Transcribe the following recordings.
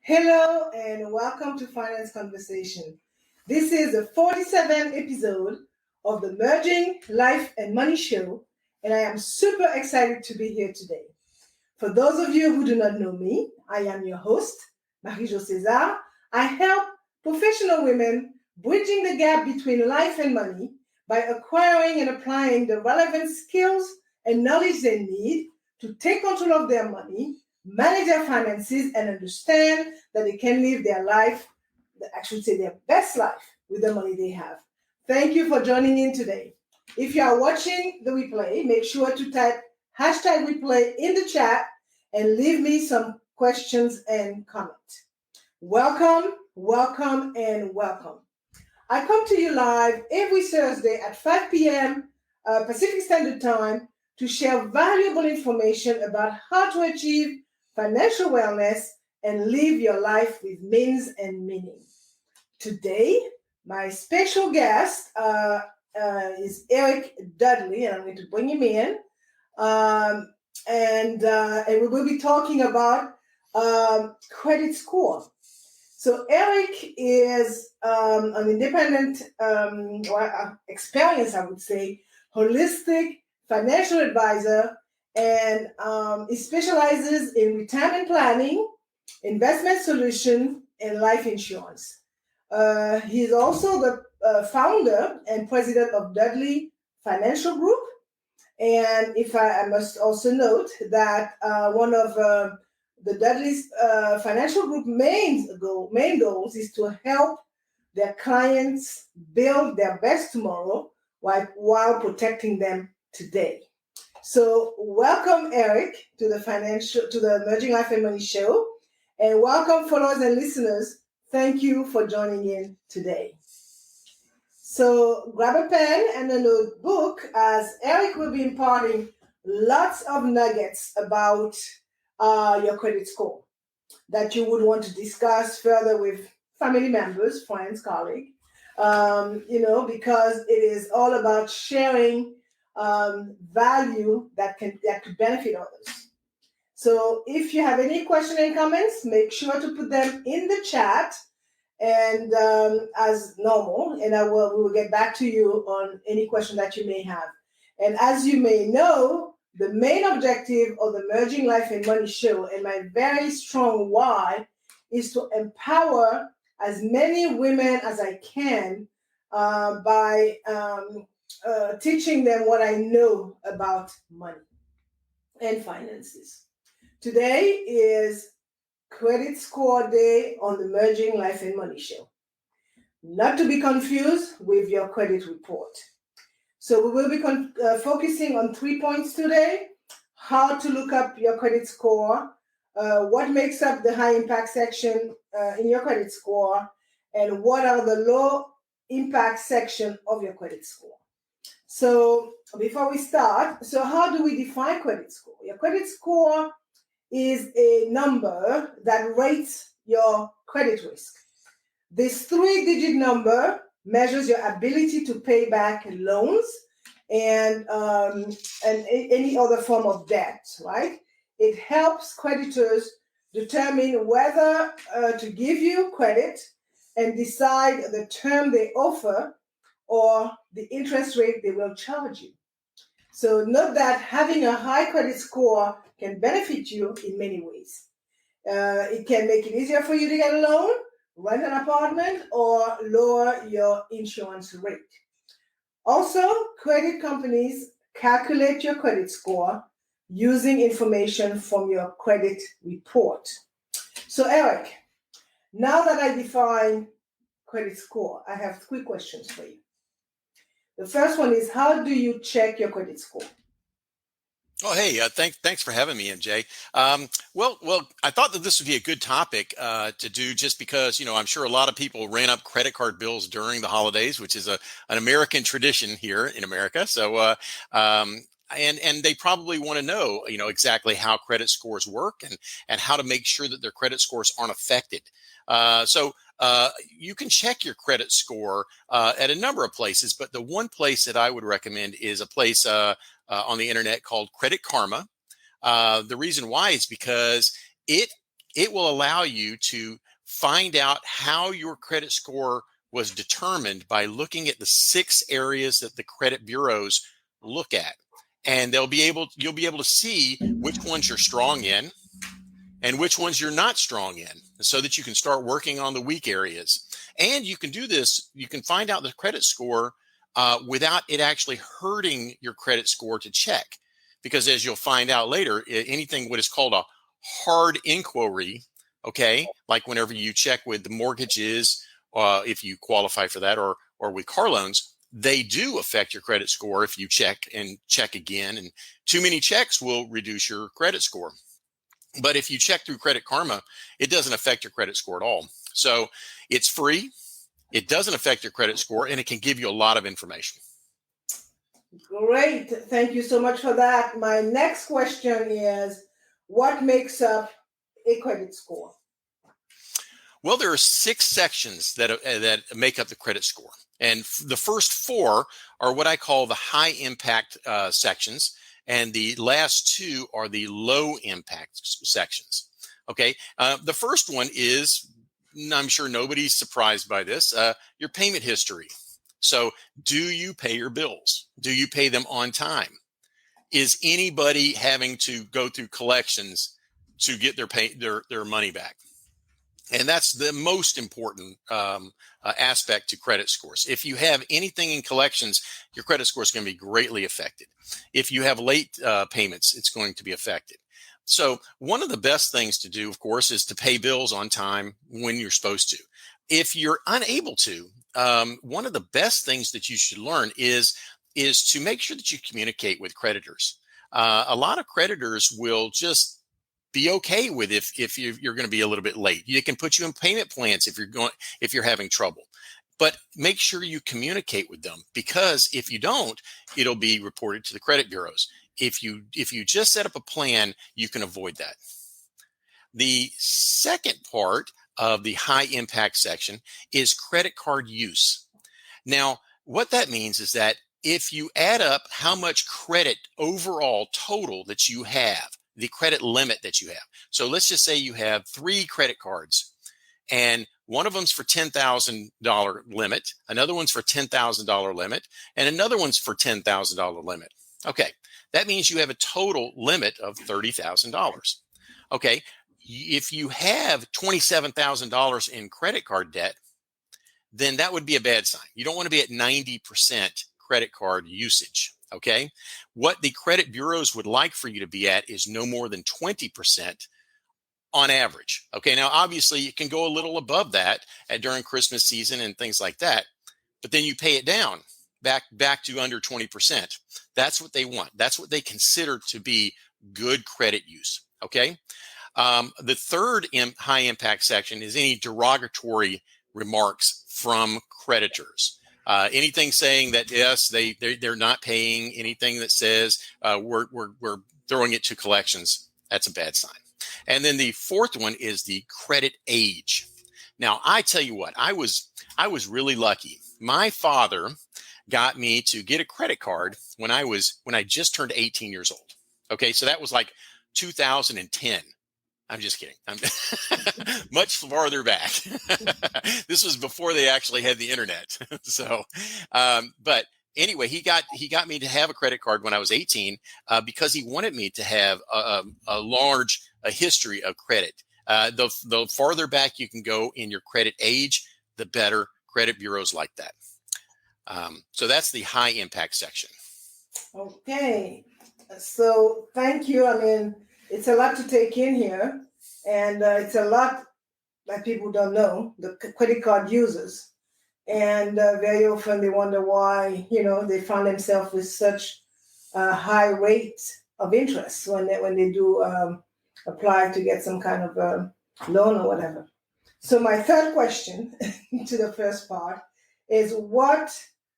Hello and welcome to Finance Conversation. This is the 47th episode of the Merging Life and Money Show, and I am super excited to be here today. For those of you who do not know me, I am your host, Marie-Jo César. I help professional women bridging the gap between life and money by acquiring and applying the relevant skills and knowledge they need to take control of their money, manage their finances, and understand that they can live their life, I should say their best life, with the money they have. Thank you for joining in today. If you are watching the replay, make sure to type #replay in the chat and leave me some questions and comments. Welcome, welcome, and welcome. I come to you live every Thursday at 5 p.m. Pacific Standard Time to share valuable information about how to achieve financial wellness and live your life with means and meaning. Today, my special guest is Eric Dudley, and I'm going to bring him in. And we will be talking about credit score. So Eric is an independent, experienced, I would say, holistic financial advisor, and he specializes in retirement planning, investment solution, and life insurance. He is also the founder and president of Dudley Financial Group. And I must also note that one of the Dudley's Financial Group main goals is to help their clients build their best tomorrow while protecting them today. So welcome, Eric, to the Merging Life and Money Show, and welcome, followers and listeners. Thank you for joining in today. So grab a pen and a notebook, as Eric will be imparting lots of nuggets about your credit score that you would want to discuss further with family members, friends, colleagues, because it is all about sharing value that could benefit others. So if you have any questions and comments, make sure to put them in the chat, and as normal, and we will get back to you on any question that you may have. And as you may know, the main objective of the Merging Life and Money Show, and my very strong why, is to empower as many women as I can by teaching them what I know about money and finances. Today is Credit Score Day on the Merging Life and Money Show. Not to be confused with your credit report. So we will be focusing on 3 points today: how to look up your credit score, what makes up the high impact section in your credit score, and what are the low impact section of your credit score. So before we start, so how do we define credit score? Your credit score is a number that rates your credit risk. This 3-digit number measures your ability to pay back loans and any other form of debt, right? It helps creditors determine whether to give you credit and decide the term they offer or the interest rate they will charge you. So note that having a high credit score can benefit you in many ways. It can make it easier for you to get a loan, rent an apartment, or lower your insurance rate. Also, credit companies calculate your credit score using information from your credit report. So Eric, now that I define credit score, I have 3 questions for you. The first one is, how do you check your credit score? Oh, hey, thanks for having me, MJ. Well, I thought that this would be a good topic to do, just because, I'm sure a lot of people ran up credit card bills during the holidays, which is an American tradition here in America. So, and they probably want to know, exactly how credit scores work and how to make sure that their credit scores aren't affected. So you can check your credit score at a number of places, but the one place that I would recommend is a place on the internet called Credit Karma. The reason why is because it it will allow you to find out how your credit score was determined by looking at the 6 areas that the credit bureaus look at. And you'll be able to see which ones you're strong in and which ones you're not strong in, so that you can start working on the weak areas. And you can do this, you can find out the credit score without it actually hurting your credit score to check. Because as you'll find out later, anything what is called a hard inquiry, okay, like whenever you check with the mortgages, if you qualify for that, or with car loans, they do affect your credit score if you check and check again. And too many checks will reduce your credit score. But if you check through Credit Karma, it doesn't affect your credit score at all. So it's free, it doesn't affect your credit score, and it can give you a lot of information. Great. Thank you so much for that. My next question is, what makes up a credit score? Well, there are 6 sections that make up the credit score. And the first 4 are what I call the high impact sections. And the last 2 are the low impact sections. Okay. The first one is, I'm sure nobody's surprised by this, your payment history. So do you pay your bills? Do you pay them on time? Is anybody having to go through collections to get their money back? And that's the most important aspect to credit scores. If you have anything in collections, your credit score is going to be greatly affected. If you have late payments, it's going to be affected. So one of the best things to do, of course, is to pay bills on time when you're supposed to. If you're unable to, one of the best things that you should learn is to make sure that you communicate with creditors. A lot of creditors will just be okay with if you're going to be a little bit late. They can put you in payment plans if you're having trouble. But make sure you communicate with them, because if you don't, it'll be reported to the credit bureaus. If you just set up a plan, you can avoid that. The second part of the high impact section is credit card use. Now, what that means is that if you add up how much credit overall total that you have, the credit limit that you have. So let's just say you have 3 credit cards, and one of them's for $10,000 limit, another one's for $10,000 limit, and another one's for $10,000 limit. Okay, that means you have a total limit of $30,000. Okay, if you have $27,000 in credit card debt, then that would be a bad sign. You don't want to be at 90% credit card usage. Okay, what the credit bureaus would like for you to be at is no more than 20% on average. Okay, now obviously you can go a little above that during Christmas season and things like that, but then you pay it down back to under 20%. That's what they want. That's what they consider to be good credit use. Okay, the third high impact section is any derogatory remarks from creditors. Anything saying that yes, they're not paying, anything that says we're throwing it to collections, that's a bad sign. And then the fourth one is the credit age. Now, I tell you what, I was really lucky. My father got me to get a credit card when I just turned 18 years old. Okay, so that was like 2010. I'm just kidding. I'm much farther back. This was before they actually had the internet. So, but anyway, he got me to have a credit card when I was 18 because he wanted me to have a large history of credit. The farther back you can go in your credit age, the better. Credit bureaus like that. So that's the high impact section. Okay. So thank you. I mean, it's a lot to take in here, and it's a lot that people don't know, the credit card users. And very often they wonder why, they find themselves with such a high rate of interest when they do apply to get some kind of loan or whatever. So my third question to the first part is, what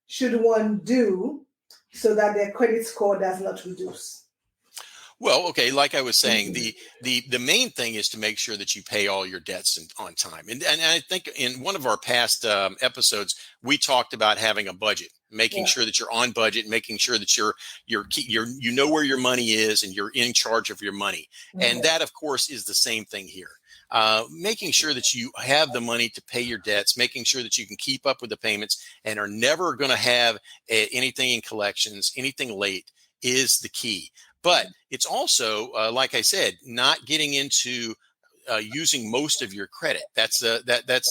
should one do so that their credit score does not reduce? Well, okay, like I was saying, the main thing is to make sure that you pay all your debts on time. And I think in one of our past episodes, we talked about having a budget, making sure that you're on budget, making sure that you know where your money is and you're in charge of your money. And that, of course, is the same thing here. making sure that you have the money to pay your debts, making sure that you can keep up with the payments and are never going to have anything in collections, anything late is the key. But it's also, like I said, not getting into using most of your credit. That's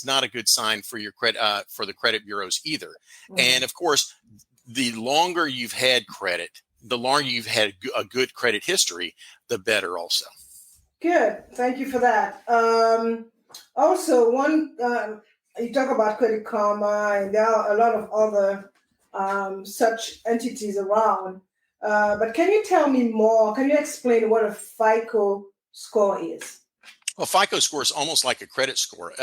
not a good sign for your credit for the credit bureaus either. And of course, the longer you've had credit, the longer you've had a good credit history, the better also. Good. Thank you for that. Also, you talk about Credit Karma, and there are a lot of other such entities around. But can you tell me more? Can you explain what a FICO score is? Well, FICO score is almost like a credit score.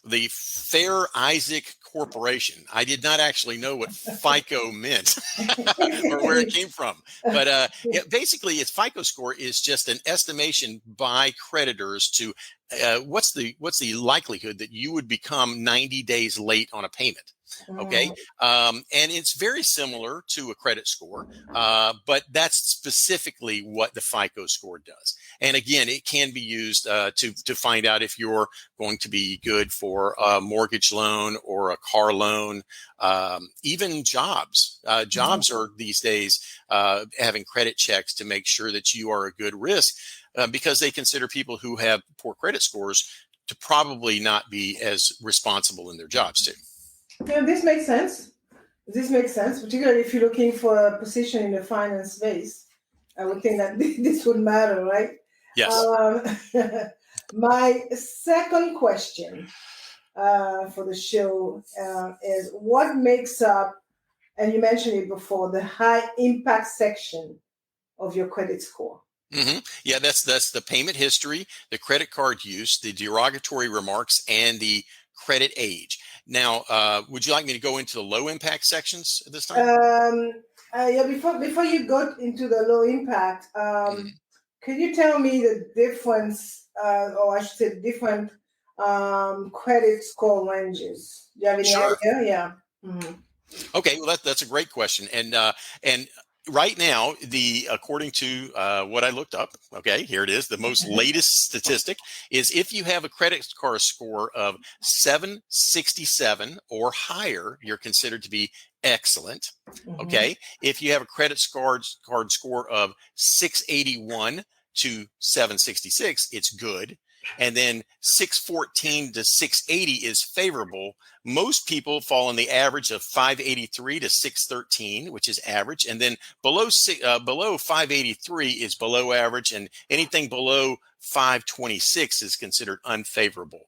The Fair Isaac Corporation. I did not actually know what FICO meant or where it came from, but basically, its FICO score is just an estimation by creditors to what's the likelihood that you would become 90 days late on a payment. Okay. And it's very similar to a credit score, but that's specifically what the FICO score does. And again, it can be used to find out if you're going to be good for a mortgage loan or a car loan, even jobs. Jobs are these days having credit checks to make sure that you are a good risk because they consider people who have poor credit scores to probably not be as responsible in their jobs too. Yeah, this makes sense. This makes sense, particularly if you're looking for a position in the finance space. I would think that this would matter, right? Yes. My second question for the show is what makes up, and you mentioned it before, the high impact section of your credit score? Mm-hmm. Yeah, that's the payment history, the credit card use, the derogatory remarks, and the credit age. Now, would you like me to go into the low impact sections at this time? Yeah, before you go into the low impact, can you tell me the difference, or I should say, the different credit score ranges? Do you have any Sure. idea? Yeah. Mm-hmm. Okay, well that's a great question, and right now, according to what I looked up, okay, here it is. The most latest statistic is if you have a credit card score of 767 or higher, you're considered to be excellent. Okay, if you have a credit card score of 681 to 766, it's good. And then 614 to 680 is favorable. Most people fall in the average of 583 to 613, which is average. And then below 583 is below average, and anything below 526 is considered unfavorable.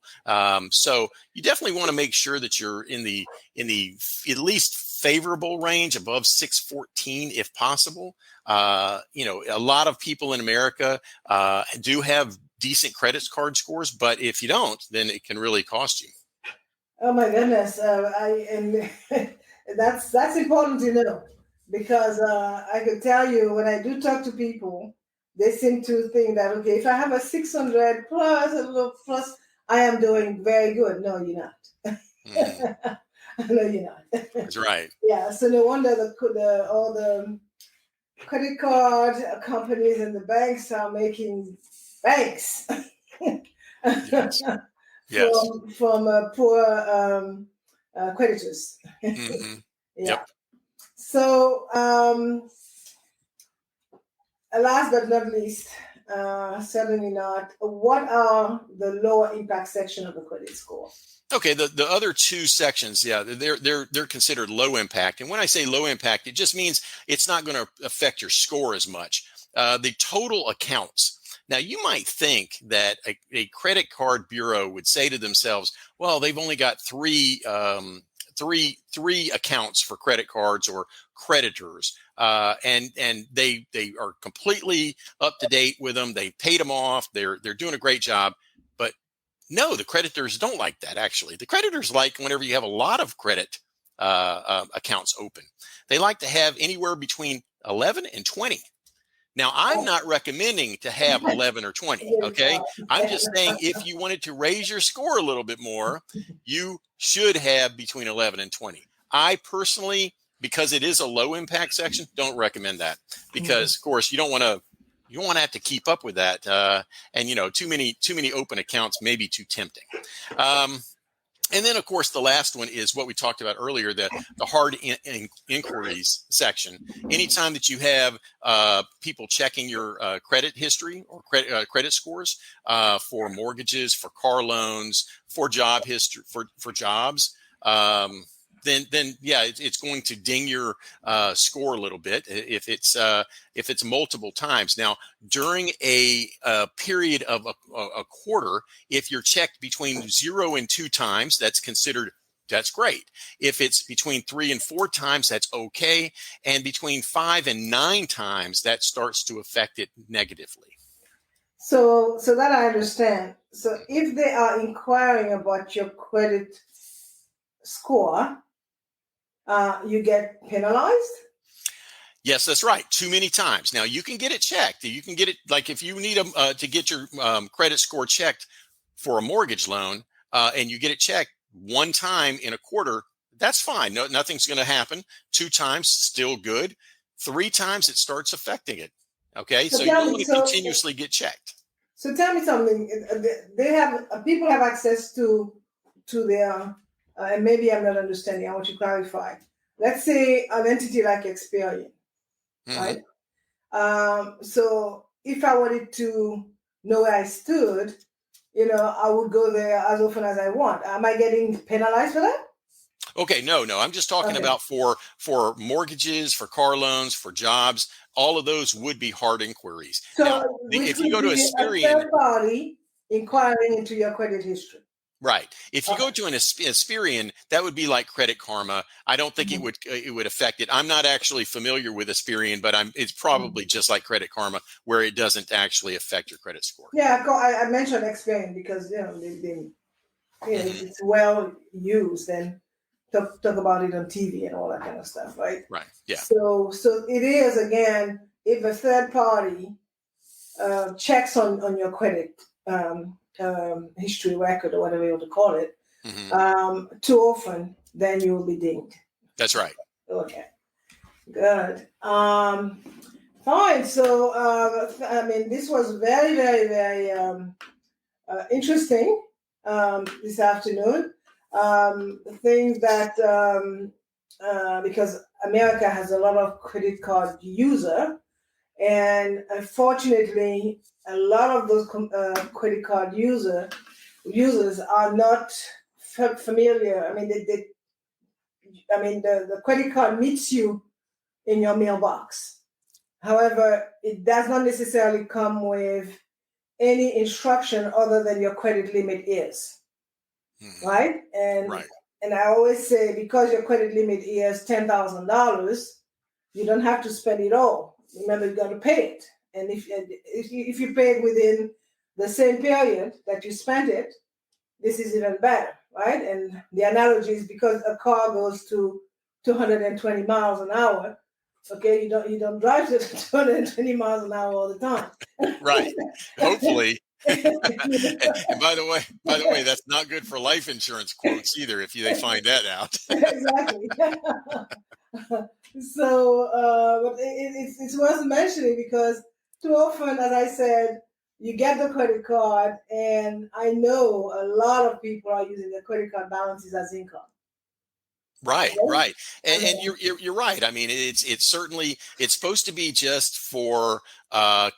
So you definitely want to make sure that you're in the at least favorable range, above 614 if possible. A lot of people in America do have decent credit card scores, but if you don't, then it can really cost you. Oh my goodness, that's important to know, because I could tell you when I do talk to people, they seem to think that, okay, if I have a 600 plus, a little plus, I am doing very good. No, you're not. No, you're not. That's right. Yeah, so no wonder all the credit card companies and the banks are making banks. Yes. Yes. From poor creditors. Mm-hmm. Yeah. Yep. So, last but not least, certainly not, what are the lower impact section of the credit score? Okay, the other two sections, yeah, they're considered low impact. And when I say low impact, it just means it's not going to affect your score as much. The total accounts. Now, you might think that a credit card bureau would say to themselves, well, they've only got three accounts for credit cards or creditors, and they are completely up to date with them. They paid them off. They're doing a great job. But no, the creditors don't like that. Actually, the creditors like whenever you have a lot of credit accounts open. They like to have anywhere between 11 and 20. Now, I'm not recommending to have 11 or 20, okay? I'm just saying if you wanted to raise your score a little bit more, you should have between 11 and 20. I personally, because it is a low impact section, don't recommend that because, of course, you don't want to You don't want to have to keep up with that. And too many open accounts may be too tempting. And then, of course, the last one is what we talked about earlier, the hard inquiries section. Anytime that you have people checking your credit history or credit scores for mortgages, for car loans, for job history, for jobs, then yeah, it's going to ding your score a little bit if it's multiple times. Now, during a period of a quarter, if you're checked between 0 and 2 times, that's great. If it's between 3 and 4 times, that's okay. And between 5 and 9 times, that starts to affect it negatively. So that I understand. So if they are inquiring about your credit score, you get penalized? Yes, that's right. Too many times. Now, you can get it checked. You can get it, like if you need to get your credit score checked for a mortgage loan and you get it checked 1 time in a quarter, that's fine. No, nothing's going to happen. 2 times, still good. 3 times, it starts affecting it. Okay, so you don't want to continuously get checked. So tell me something. People have access to their, and maybe I'm not understanding. I want you to clarify. Let's say an entity like Experian, right? So if I wanted to know where I stood, I would go there as often as I want. Am I getting penalized for that? Okay, no. I'm just talking about for mortgages, for car loans, for jobs. All of those would be hard inquiries. So now, if you go to Experian, a third party inquiring into your credit history. Right. If you go to an Experian, that would be like Credit Karma. I don't think it would affect it. I'm not actually familiar with Experian, but it's probably just like Credit Karma, where it doesn't actually affect your credit score. Yeah, I mentioned Experian because it's well used and talk about it on TV and all that kind of stuff, right? Right. Yeah. So it is, again, if a third party checks on your credit history record or whatever you want to call it, too often, then you will be dinged. That's right. Okay, good. Fine. So this was very, very, very interesting this afternoon. Things that because America has a lot of credit card user, and unfortunately, a lot of those credit card users are not familiar. I mean, the credit card meets you in your mailbox. However, it does not necessarily come with any instruction other than your credit limit is, right? And I always say, because your credit limit is $10,000, you don't have to spend it all. Remember, you got to pay it. And if you pay it within the same period that you spent it, this is even better, right? And the analogy is, because a car goes to 220 miles an hour, okay, you don't drive to 220 miles an hour all the time. Right. Hopefully. And by the way, that's not good for life insurance quotes either, if they find that out. Exactly. So, but it's worth mentioning, because too often, as I said, you get the credit card, and I know a lot of people are using their credit card balances as income. Right. And you're right. I mean, it's certainly, it's supposed to be just for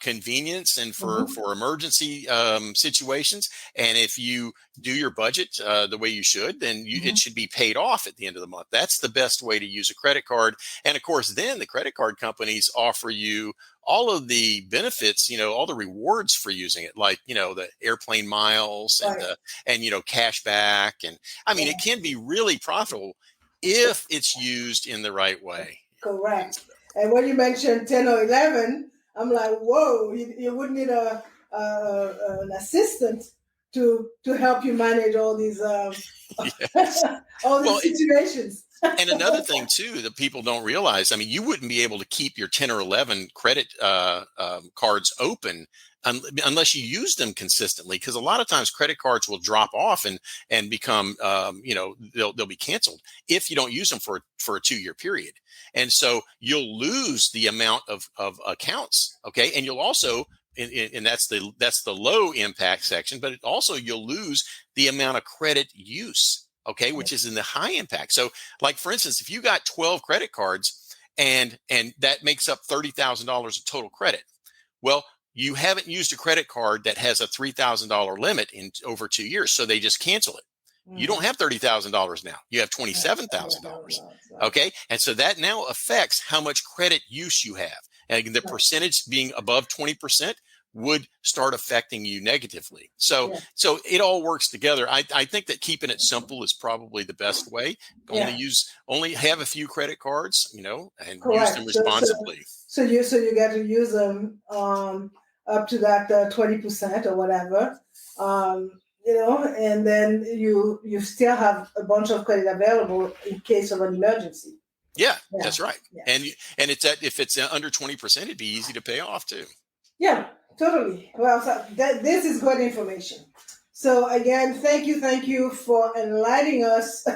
convenience and for emergency situations. And if you do your budget the way you should, then it should be paid off at the end of the month. That's the best way to use a credit card. And of course, then the credit card companies offer you all of the benefits, all the rewards for using it, like, the airplane miles and cash back. And I mean, it can be really profitable if it's used in the right way. Correct. And when you mentioned 10 or 11, I'm like, whoa, you wouldn't need an assistant to help you manage all these Yes. All Well, these situations. and another thing too that people don't realize, I mean, you wouldn't be able to keep your 10 or 11 credit cards open unless you use them consistently, because a lot of times credit cards will drop off and become, they'll be canceled if you don't use them for a 2-year period. And so you'll lose the amount of accounts. Okay. And you'll also, and that's the low impact section, but also you'll lose the amount of credit use. Okay, which is in the high impact. So, like for instance, if you got 12 credit cards and that makes up $30,000 of total credit, well, you haven't used a credit card that has a $3,000 limit in over 2 years, so they just cancel it. You don't have $30,000 now. You have $27,000. Okay, and so that now affects how much credit use you have, and the percentage being above 20% would start affecting you negatively. So it all works together. I think that keeping it simple is probably the best way. Only have a few credit cards, and use them responsibly. So you get to use them up to that 20% or whatever, and then you still have a bunch of credit available in case of an emergency. Yeah. That's right. Yeah. And if it's under 20%, it'd be easy to pay off too. Yeah. Totally. Well, so this is good information. So again, thank you for enlightening us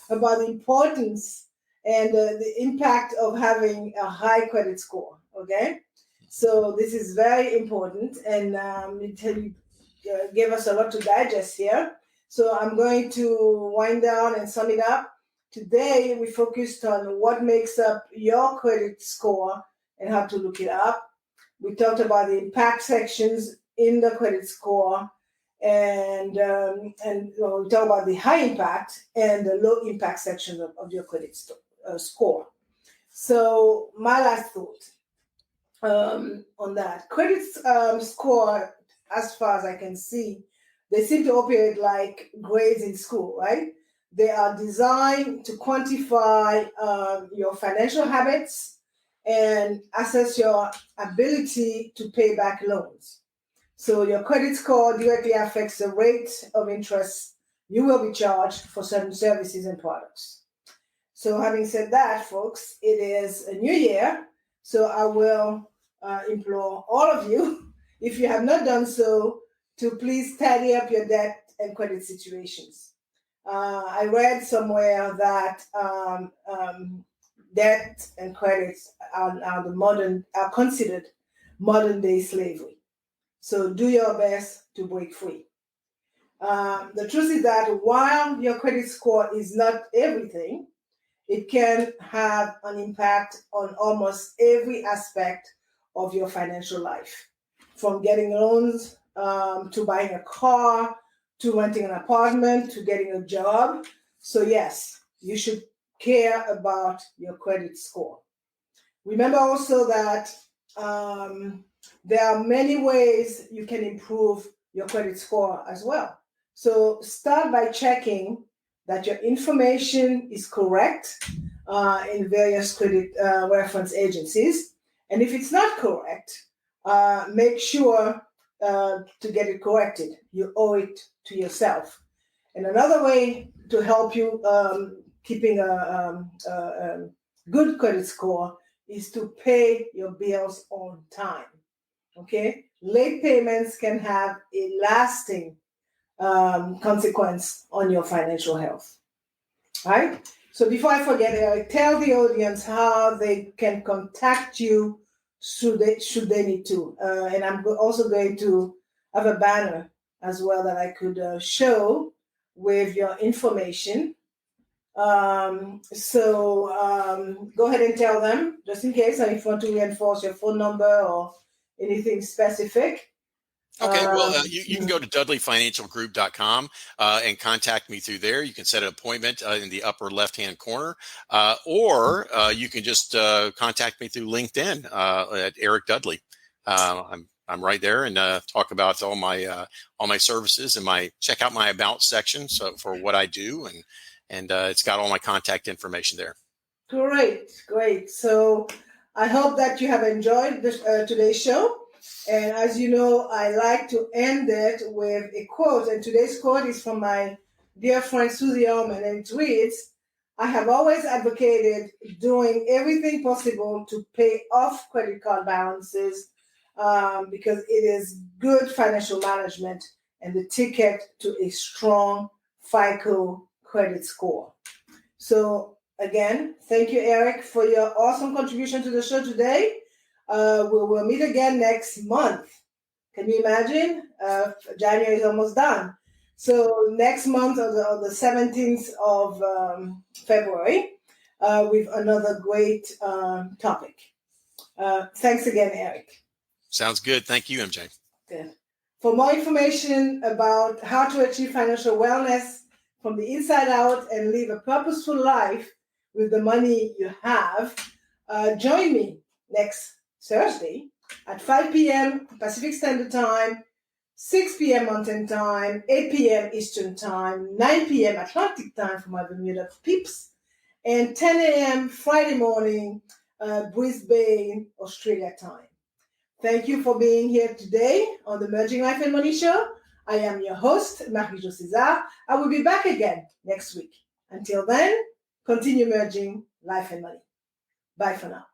about the importance and the impact of having a high credit score. Okay, so this is very important, and you gave us a lot to digest here. So I'm going to wind down and sum it up. Today we focused on what makes up your credit score and how to look it up. We talked about the impact sections in the credit score, and we talked about the high impact and the low impact sections of your credit score. So my last thought on that credit score, as far as I can see, they seem to operate like grades in school, right? They are designed to quantify your financial habits and assess your ability to pay back loans. So your credit score directly affects the rate of interest you will be charged for certain services and products. So having said that, folks, it is a new year. So I will implore all of you, if you have not done so, to please tidy up your debt and credit situations. I read somewhere that debt and credits are considered modern day slavery. So do your best to break free. The truth is that while your credit score is not everything, it can have an impact on almost every aspect of your financial life, from getting loans to buying a car, to renting an apartment, to getting a job. So yes, you should care about your credit score. Remember also that there are many ways you can improve your credit score as well. So start by checking that your information is correct in various credit reference agencies. And if it's not correct, make sure to get it corrected. You owe it to yourself. And another way to help you keeping a good credit score is to pay your bills on time. Okay? Late payments can have a lasting consequence on your financial health. All right? So before I forget, Eric, tell the audience how they can contact you should they need to. And I'm also going to have a banner as well that I could show with your information. So go ahead and tell them, just in case, if you want to reinforce your phone number or anything specific. Okay, well, you can go to dudleyfinancialgroup.com and contact me through there. You can set an appointment in the upper left-hand corner, or you can just contact me through LinkedIn at Eric Dudley. I'm right there, and talk about all my services, and check out my about section so for what I do, and it's got all my contact information there. Great. So I hope that you have enjoyed today's show. And as you know, I like to end it with a quote. And today's quote is from my dear friend Susie Orman, and it reads, I have always advocated doing everything possible to pay off credit card balances because it is good financial management and the ticket to a strong FICO credit score. So again, thank you, Eric, for your awesome contribution to the show today. We will meet again next month. Can you imagine? January is almost done. So next month, on the 17th of February, with another great topic. Thanks again, Eric. Sounds good. Thank you, MJ. Good. For more information about how to achieve financial wellness from the inside out and live a purposeful life with the money you have, join me next Thursday at 5 p.m. Pacific Standard Time, 6 p.m. Mountain Time, 8 p.m. Eastern Time, 9 p.m. Atlantic Time for my Bermuda peeps, and 10 a.m. Friday morning, Brisbane, Australia time. Thank you for being here today on the Merging Life and Money Show. I am your host, Marie-Jo César. I will be back again next week. Until then, continue merging life and money. Bye for now.